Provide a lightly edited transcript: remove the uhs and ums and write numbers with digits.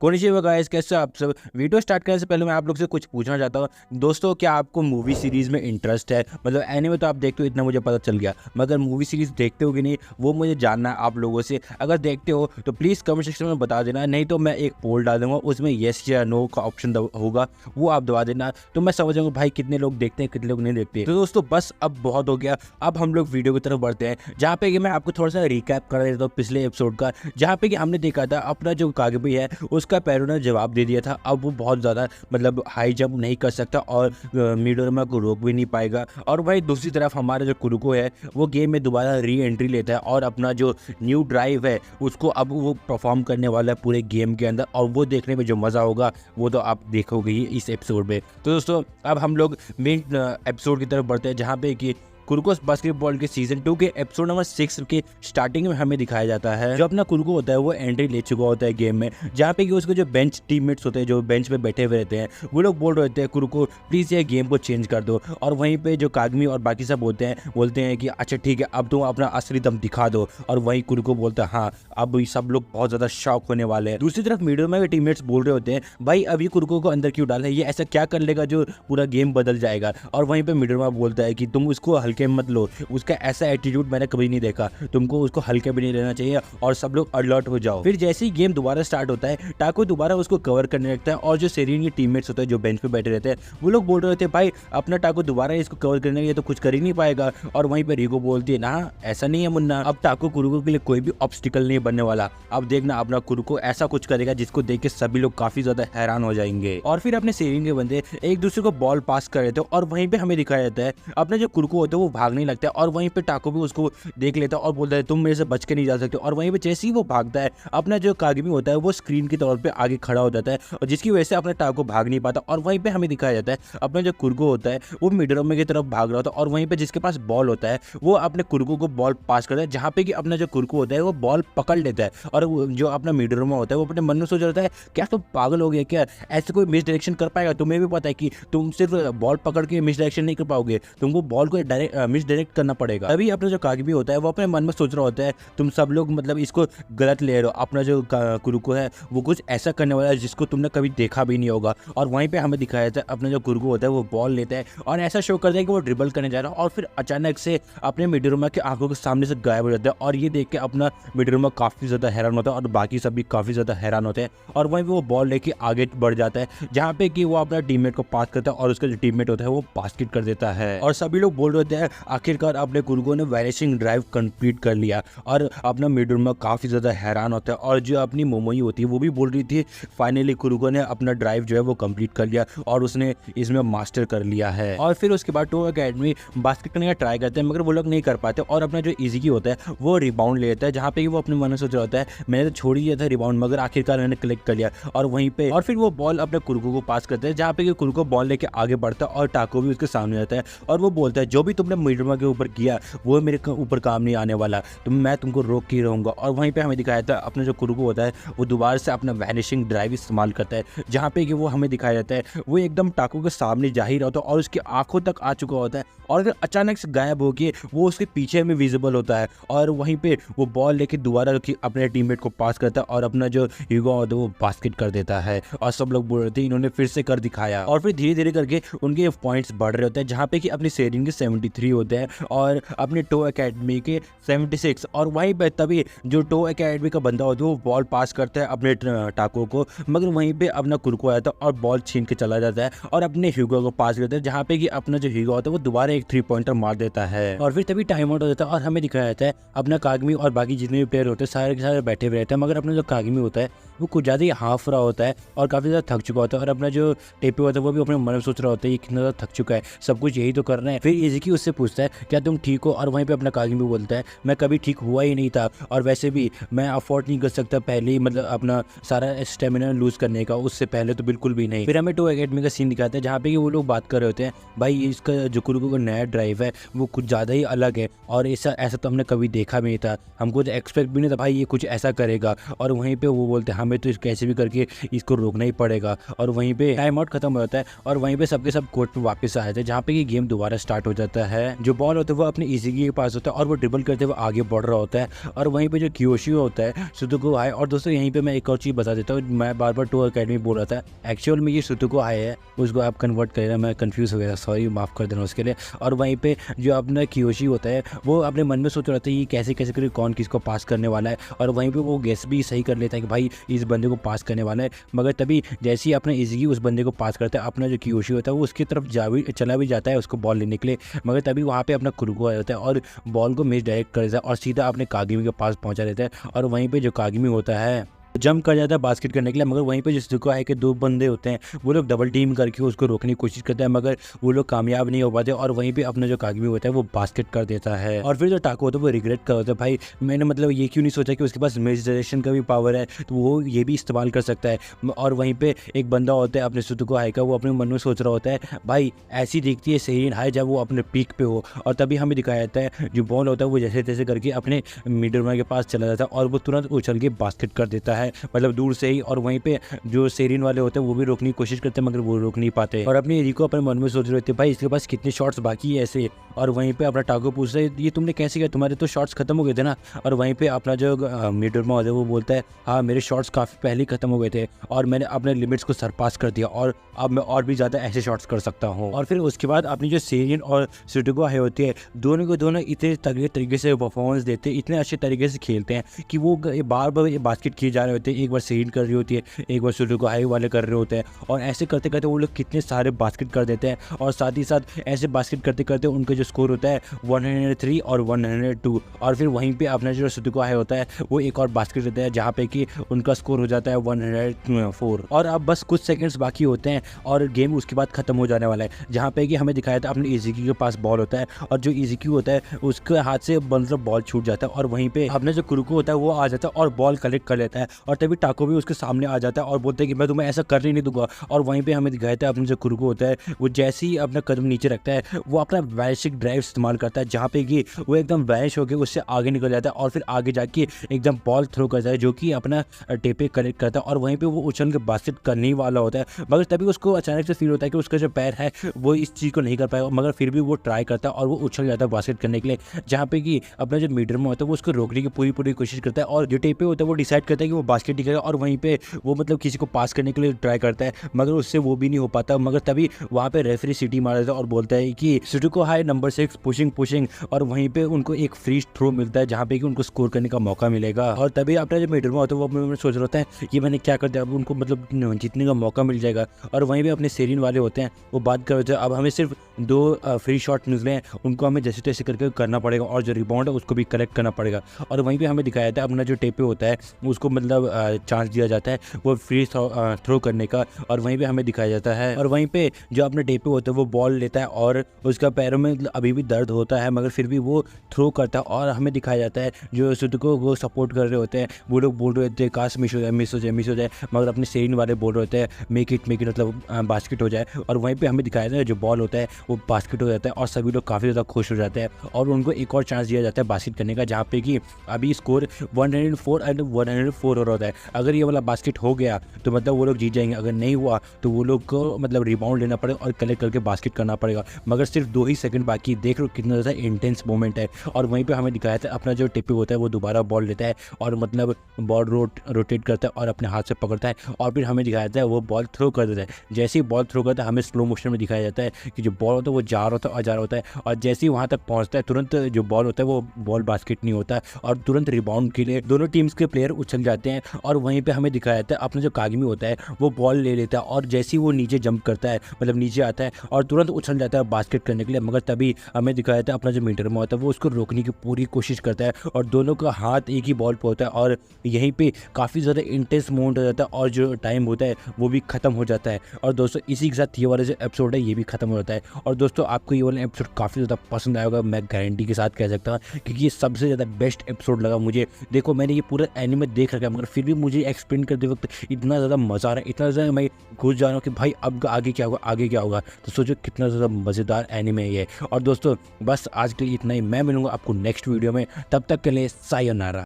Konnichiwa guys, कैसे आप सब। वीडियो स्टार्ट करने से पहले मैं आप लोग से कुछ पूछना चाहता हूँ। दोस्तों, क्या आपको मूवी सीरीज में इंटरेस्ट है? मतलब एनीमे तो आप देखते हो, इतना मुझे पता चल गया, मगर मूवी सीरीज देखते हो कि नहीं वो मुझे जानना है आप लोगों से। अगर देखते हो तो प्लीज़ कमेंट सेक्शन में बता देना, नहीं तो मैं एक पोल डाल दूंगा, उसमें येस या नो का ऑप्शन होगा, वो आप दबा देना, तो मैं समझ जाऊंगा भाई कितने लोग देखते हैं कितने लोग नहीं देखते। तो दोस्तों बस अब बहुत हो गया, अब हम लोग वीडियो की तरफ बढ़ते हैं, जहाँ पे कि मैं आपको थोड़ा सा रिकैप कर देता हूँ पिछले एपिसोड का, जहाँ पे कि हमने देखा था अपना जो कागबी है उसका पैरों ने जवाब दे दिया था। अब वो बहुत ज़्यादा मतलब हाई जंप नहीं कर सकता और मिडोरमा को रोक भी नहीं पाएगा। और वही दूसरी तरफ हमारा जो कुरुको है वो गेम में दोबारा री एंट्री लेता है और अपना जो न्यू ड्राइव है उसको अब वो परफॉर्म करने वाला है पूरे गेम के अंदर, और वो देखने में जो मज़ा होगा वो तो आप देखोगे ही इस एपिसोड में। तो दोस्तों अब हम लोग मेन एपिसोड की तरफ बढ़ते हैं, जहाँ पे कि कुरुको बास्केटबॉल के सीजन 2 के एपिसोड नंबर 6 के स्टार्टिंग में हमें दिखाया जाता है जो अपना कुरुको होता है वो एंट्री ले चुका होता है गेम में, जहाँ पे कि उसके जो बेंच टीममेट्स होते हैं जो बेंच पे बैठे हुए रहते हैं वो लोग बोल रहे होते हैं कुरुको प्लीज़ ये गेम को चेंज कर दो। और वहीं पे जो कागमी और बाकी सब बोलते हैं कि अच्छा ठीक है अब तुम अपना असली दम दिखा दो। और वहीं कुरुको बोलता है हाँ, अब सब लोग बहुत ज़्यादा शॉक होने वाले हैं। दूसरी तरफ मिडोरमा के टीममेट्स बोल रहे होते हैं भाई अभी कुरुको को अंदर क्यों डाला है, ये ऐसा क्या कर लेगा जो पूरा गेम बदल जाएगा। और वहीं पे मिडोरमा बोलता है कि तुम उसको हल्के मत लो, उसका ऐसा एटीट्यूड मैंने कभी नहीं देखा, तुमको उसको हल्के भी नहीं लेना चाहिए और सब लोग अलर्ट हो जाओ। फिर जैसे ही गेम दोबारा स्टार्ट होता है टाको दोबारा उसको कवर करने लगता है, और जो सेरीन के टीममेट्स होते हैं जो बेंच पे बैठे रहते हैं वो लोग बोल रहे होते हैं भाई अपना टाको दोबारा इसको कवर करने के लिए तो कुछ कर ही नहीं पाएगा। और वहीं पे रिको बोलती है ना ऐसा नहीं है मुन्ना, अब टाको कुरुको के लिए कोई भी ऑब्स्टिकल नहीं बनने वाला, अब देखना अपना कुरुको ऐसा कुछ करेगा जिसको देख के सभी लोग काफी ज्यादा हैरान हो जाएंगे। और फिर अपने सेरीन के बंदे एक दूसरे को बॉल पास कर रहे थे और वहीं पे हमें दिखाया जाता है अपना जो कुरुको होता है वो भागने लगता है, और वहीं पे टाको भी उसको देख लेता है और बोलता है तुम मेरे से बच के नहीं जा सकते। और वहीं पे जैसे ही वो भागता है अपना जो कागमी होता है वो स्क्रीन के तौर पे आगे खड़ा हो जाता है, और जिसकी वजह से अपना टाको भाग नहीं पाता। और वहीं पे हमें दिखाया जाता है अपना जो कुरुको होता है वो मिडोरमा की तरफ भाग रहा होता है, और वहीं पे जिसके पास बॉल होता है वो अपने कुरुको को बॉल पास करता है, जहाँ पे कि अपना जो कुरुको होता है वो बॉल पकड़ लेता है। और जो अपना मिडोरमा होता है वो अपने मन में सोच रहा है क्या तुम पागल हो गए क्या, ऐसे कोई मिस डायरेक्शन कर पाएगा, तुम्हें भी पता है कि तुम सिर्फ बॉल पकड़ के मिस डायरेक्शन नहीं कर पाओगे, तुमको बॉल को डायरेक्ट मिस डायरेक्ट करना पड़ेगा। अभी अपना जो कागमी होता है वो अपने मन में सोच रहा होता है तुम सब लोग मतलब इसको गलत ले रहे हो, अपना जो कुरुको है वो कुछ ऐसा करने वाला है जिसको तुमने कभी देखा भी नहीं होगा। और वहीं पे हमें दिखाया जाता है अपना जो कुरुको होता है वो बॉल लेता है और ऐसा शो करता है कि वो ड्रिबल करने जा रहा है, और फिर अचानक से अपने मिडोरमा के आंखों के सामने से गायब हो जाता है। और ये देख के अपना मिडोरमा काफी ज्यादा हैरान होता है और बाकी सब भी काफी ज्यादा हैरान होते हैं। और वहीं पे वो बॉल लेके आगे बढ़ जाता है, जहाँ पे कि वो अपना टीममेट को पास करता है और उसका जो टीममेट होता है वो बास्केट कर देता है। और सभी लोग बोल रहे होते हैं आखिरकार अपने कुरुको ने वैनिशिंग ड्राइव कंप्लीट कर लिया। और अपना मिडोरमा काफी ज्यादा हैरान होता है, और जो अपनी मोमोई होती है वो भी बोल रही थी फाइनली कुरुको ने अपना ड्राइव जो है वो कंप्लीट कर लिया और उसने इसमें मास्टर कर लिया है। और फिर उसके बाद टो एकेडमी बास्केट करने का ट्राई करते हैं, मगर वो लोग नहीं कर पाते, और अपना जो इज़ी होता है वो रिबाउंड ले लेता है, जहाँ पे वो अपने मन में सोच रहा होता है मैंने तो छोड़ ही दिया था रिबाउंड, मगर आखिरकार मैंने कलेक्ट कर लिया। और वहीं पे और फिर वो बॉल अपने कुरुको को पास करते हैं, जहाँ पे कुरुको बॉल लेके आगे बढ़ता है और टाको भी उसके सामने आता है, और वो बोलता है जो भी तुमने मिडोरमा के ऊपर किया वो मेरे ऊपर काम नहीं आने वाला, मैं तुमको रोक के रहूंगा। और वहीं पे हमें दिखाया था अपना जो कुरुको होता है वो दोबारा से अपना वैनिशिंग ड्राइव इस्तेमाल करता है, जहाँ पे कि वो हमें दिखाया जाता है वो एकदम टाको के सामने जा ही रहा होता है और उसकी आंखों तक आ चुका होता है, और फिर अचानक से गायब होके वो उसके पीछे में विजिबल होता है। और वहीं पे वो बॉल लेके दोबारा अपने टीममेट को पास करता है और अपना जो हीगो होता है वो बास्केट कर देता है, और सब लोग बोल रहे थे इन्होंने फिर से कर दिखाया। और फिर धीरे धीरे करके उनके पॉइंट्स बढ़ रहे होते हैं, जहाँ पे कि अपनी सेरिन के 73 होते हैं और अपने टो एकेडमी के 76। और वहीं पे तभी जो टो एकेडमी का बंदा होता है वो बॉल पास करता है अपने टाको को, मगर वहीं पे अपना कुरुको आता है और बॉल छीन के चला जाता है और अपने ह्यूगो को पास करता है, जहाँ पे कि अपना जो ह्यूगो होता है वो दोबारा एक 3 पॉइंटर मार देता है। और फिर तभी टाइम आउट हो जाता है और हमें दिखाया जाता है अपना कागमी और बाकी जितने भी प्लेयर होते हैं सारे के सारे बैठे हुए रहते हैं, मगर अपना जो कागमी होता है वो कुछ ज़्यादा ही हाफ रहा होता है और काफ़ी ज़्यादा थक चुका होता है, और अपना जो टेपे होता है वो भी अपने मन में सोच रहा होता है ये कितना ज़्यादा थक चुका है, सब कुछ यही तो करना है। फिर इज़की उससे पूछता है क्या तुम ठीक हो, और वहीं पे अपना कागमी बोलता है मैं कभी ठीक हुआ ही नहीं था, और वैसे भी मैं अफोर्ड नहीं कर सकता पहले ही मतलब अपना सारा स्टेमिना लूज करने का, उससे पहले तो बिल्कुल भी नहीं। फिर हमें टो एकेडमी का सीन दिखाते हैं जहाँ पे कि वो लोग बात कर रहे होते हैं भाई इसका जो कुरुको का नया ड्राइव है वो कुछ ज़्यादा ही अलग है, और ऐसा तो हमने कभी देखा भी नहीं था, हमको तो एक्सपेक्ट भी नहीं था भाई ये कुछ ऐसा करेगा। और वहीं पे वो बोलते हैं हमें तो कैसे भी करके इसको रोकना ही पड़ेगा। और वहीं पे टाइम आउट खत्म हो जाता है और वहीं पे सबके सब कोर्ट पे वापस आ जाते हैं, जहाँ पे कि गेम दोबारा स्टार्ट हो जाता है। है, जो बॉल होता है वो अपने इज़ुकी के पास होता है और वो ड्रिबल करते हुए आगे बढ़ रहा होता है। और वहीं पे जो कियोशी होता है सुतोको हाई। और दोस्तों यहीं पे मैं एक और चीज़ बता देता हूँ, मैं बार बार टू अकेडमी बोल रहा था, एक्चुअल में ये सुतोको हाई है, उसको आप कन्वर्ट करें, मैं कंफ्यूज हो गया, सॉरी माफ़ कर देना उसके लिए। और वहीं पे जो अपना कियोशी होता है वो अपने मन में सोच रहा था ये कैसे कैसे करके कौन किसको पास करने वाला है, और वहीं पे वो गेस भी सही कर लेता है कि भाई इस बंदे को पास करने वाला है। मगर तभी जैसे ही अपना इज़ुकी उस बंदे को पास करता है, अपना जो कियोशी होता है वो उसकी तरफ चला भी जाता है उसको बॉल लेने के लिए, मगर तभी वहाँ पे अपना कुरुको आ जाता है और बॉल को मिस डायरेक्ट कर देता है और सीधा अपने कागिमी के पास पहुँचा देता है। और वहीं पर जो कागिमी होता है जंप कर जाता है बास्केट करने के लिए, मगर वहीं पे जिस सुतोको हाई के दो बंदे होते हैं वो लोग डबल टीम करके उसको रोकने की कोशिश करते हैं, मगर वो लोग कामयाब नहीं हो पाते और वहीं पे अपना जो कागिमी होता है वो बास्केट कर देता है। और फिर जो टाको होता है वो रिग्रेट कर होता है, भाई मैंने मतलब ये क्यों नहीं सोचा कि उसके पास मिस डायरेक्शन का भी पावर है, तो वो ये भी इस्तेमाल कर सकता है। और वहीं पे एक बंदा होता है अपने सुतोको हाई का, वो अपने मन में सोच रहा होता है भाई ऐसी दिखती है सेरिन हाई जब वो अपने पीक पे हो। और तभी हमें दिखाया जाता है जो बॉल होता है वो जैसे तैसे करके अपने मिडलमैन के पास चला जाता है और वो तुरंत उछल के बास्केट कर देता है, मतलब दूर से ही। और वहीं पे जो सेरिन वाले होते हैं वो भी रोकने की कोशिश करते हैं मगर वो रोक नहीं पाते और अपनी रिको अपने मन में सोच रहे थे भाई इसके पास कितने शॉट्स बाकी है ऐसे। और वहीं पे अपना टाको पूछता है ये तुमने कैसे किया, तुम्हारे तो शॉट्स खत्म हो गए थे ना। और वहीं पे अपना जो मिडलमैन होता है वो बोलता है हाँ मेरे शॉट्स काफ़ी पहले ही खत्म हो गए थे और मैंने अपने लिमिट्स को सरपास कर दिया और अब मैं और भी ज़्यादा ऐसे शॉट्स कर सकता हूँ। और फिर उसके बाद अपनी जो सेरिन और सुतोको हाई होती है दोनों को दोनों इतने तगड़े तरीके से परफॉर्मेंस देते हैं, इतने अच्छे तरीके से खेलते हैं कि वो बार बार बास्केट किए जा रहे होते हैं, एक बार सेरिन कर रही होती है, एक बार सुतोको हाई वाले कर रहे होते हैं और ऐसे करते करते वो लोग कितने सारे बास्केट कर देते हैं। और साथ ही साथ ऐसे बास्केट करते करते उनका जो स्कोर होता है 103 और 102। और फिर वहीं पे अपना जो सुतोको हाई होता है वो एक और बास्केट देता है जहाँ पे कि उनका स्कोर हो जाता है 104। और अब बस कुछ सेकंड्स बाकी होते हैं और गेम उसके बाद खत्म हो जाने वाला है, जहाँ पे कि हमें दिखाया था अपने इज़ुकी के पास बॉल होता है और जो इज़ुकी होता है उसके हाथ से मतलब बॉल छूट जाता है और वहीं पे अपना जो कुरुको होता है वो आ जाता है और बॉल कलेक्ट कर लेता है और तभी टाको भी उसके सामने आ जाता है और बोलते हैं कि मैं तुम्हें ऐसा करने नहीं दूंगा। और वहीं पे हमें दिखाया था अपना जो कुरुको होता है वो जैसे ही अपना कदम नीचे रखता है वो अपना वैनिशिंग ड्राइव इस्तेमाल करता है, जहाँ पे कि वो एकदम वैनिश होकर उससे आगे निकल जाता है और फिर आगे जाके एकदम बॉल थ्रो करता है जो कि अपना टेपे कलेक्ट करता है और वहीं पे वो उछल के बास्केट करने ही वाला होता है। मगर तभी उसको अचानक से फील होता है कि उसका जो पैर है वो इस चीज़ को नहीं कर पाएगा, मगर फिर भी वो ट्राई करता है और वो उछल जाता है बास्केट करने के लिए, जहाँ पे कि अपना जो मिडलमैन होता है वो उसको रोकने की पूरी कोशिश करता है और जो टेपे होता है वो डिसाइड करता है कि वो बास्केट ही करेगा और वहीं पे वो मतलब किसी को पास करने के लिए ट्राई करता है मगर उससे वो भी नहीं हो पाता। मगर तभी वहाँ पे रेफरी सीटी मार देता है और बोलता है कि सुतोको हाई नंबर 6 पुशिंग और वहीं पे उनको एक फ्री थ्रो मिलता है जहाँ पे कि उनको स्कोर करने का मौका मिलेगा। और तभी अपना जो मिडलमैन होता है वो अपने सोच रहा होता है कि मैंने क्या कर दिया, अब उनको मतलब जीतने का मौका मिल जाएगा। और वहीं पे अपने सेरिन वाले होते हैं वो बात कर रहे थे अब हमें सिर्फ 2 फ्री शॉट निकले हैं, उनको हमें जैसे तैसे करके करना पड़ेगा और जो रिबाउंड है उसको भी कलेक्ट करना पड़ेगा। और वहीं पे हमें दिखाया था अपना जो टेपे होता है उसको मतलब चांस दिया जाता है वो फ्री थ्रो करने का और वहीं पे हमें दिखाया जाता है। और वहीं पे जो अपने टेपे होता है वो बॉल लेता है और उसका पैरों में अभी भी दर्द होता है मगर फिर भी वो थ्रो करता है और हमें दिखाया जाता है जो सुतोको को सपोर्ट कर रहे होते हैं वो लोग बोल रहे होते हैं काश मिस हो जाए मगर अपने सेरिन वाले बोल रहे होते हैं मेक इट मतलब बास्केट हो जाए। और वहीं पे हमें दिखाया जाता है जो बॉल होता है वो बास्केट हो जाता है और सभी लोग काफ़ी ज़्यादा खुश हो जाते हैं और उनको एक और चांस दिया जाता है बास्केट करने का, जहाँ पे कि अभी स्कोर 104 एंड 104 हो रहा होता है। अगर ये वाला बास्केट हो गया तो मतलब वो लोग जीत जाएंगे, अगर नहीं हुआ तो वो लोग को मतलब रिबाउंड लेना पड़ेगा और कलेक्ट करके बास्केट करना पड़ेगा। मगर सिर्फ 2 ही सेकंड बाकी, देख लो कितना ज़्यादा इंटेंस मोमेंट है। और वहीं पे हमें दिखाया था अपना जो टेपे होता है वो दोबारा बॉल लेता है और मतलब बॉल रोटेट करता है और अपने हाथ से पकड़ता है और फिर हमें दिखाया जाता है वो बॉल थ्रो कर देता है। जैसे ही बॉल थ्रो करता है हमें स्लो मोशन में दिखाया जाता है कि जो बॉल होता है वो जा रहा होता है और जा रहा होता है और जैसे ही वहाँ तक पहुँचता है तुरंत जो बॉल होता है वो बॉल बास्केट नहीं होता है और तुरंत रिबाउंड के लिए दोनों टीम्स के प्लेयर उछल जाते हैं। और वहीं पे हमें दिखाया जाता है अपना जो कागिमी होता है वो बॉल ले लेता है और जैसे ही वो नीचे जंप करता है मतलब नीचे आता है और तुरंत उछल जाता है बास्केट करने के लिए। मगर तभी हमें दिखाया जाता है अपना जो मिडलमैन होता है वो उसको रोकने की पूरी कोशिश करता है और दोनों का हाथ एक ही बॉल पर होता है और यहीं पे काफ़ी ज़्यादा इंटेंस मोमेंट हो जाता है और जो टाइम होता है वो भी खत्म हो जाता है। और दोस्तों इसी के साथ ये वाला जो एपिसोड है ये भी खत्म हो जाता है। और दोस्तों आपको ये वाला एपिसोड काफ़ी ज़्यादा पसंद आएगा, मैं गारंटी के साथ कह सकता हूँ, क्योंकि ये सबसे ज़्यादा बेस्ट एपिसोड लगा मुझे। देखो मैंने ये पूरा एनिमे देख रखा है मगर फिर भी मुझे एक्सप्लेन करते वक्त इतना ज़्यादा मज़ा आ रहा है, इतना ज़्यादा मैं घुस जा रहा हूँ कि भाई अब आगे क्या होगा आगे क्या होगा। तो सोचो कितना ज़्यादा मज़ेदार एनिमे है ये। और दोस्तों बस आज के लिए इतना ही, मैं मिलूंगा आपको नेक्स्ट वीडियो में, तब तक के लिए सायोनारा।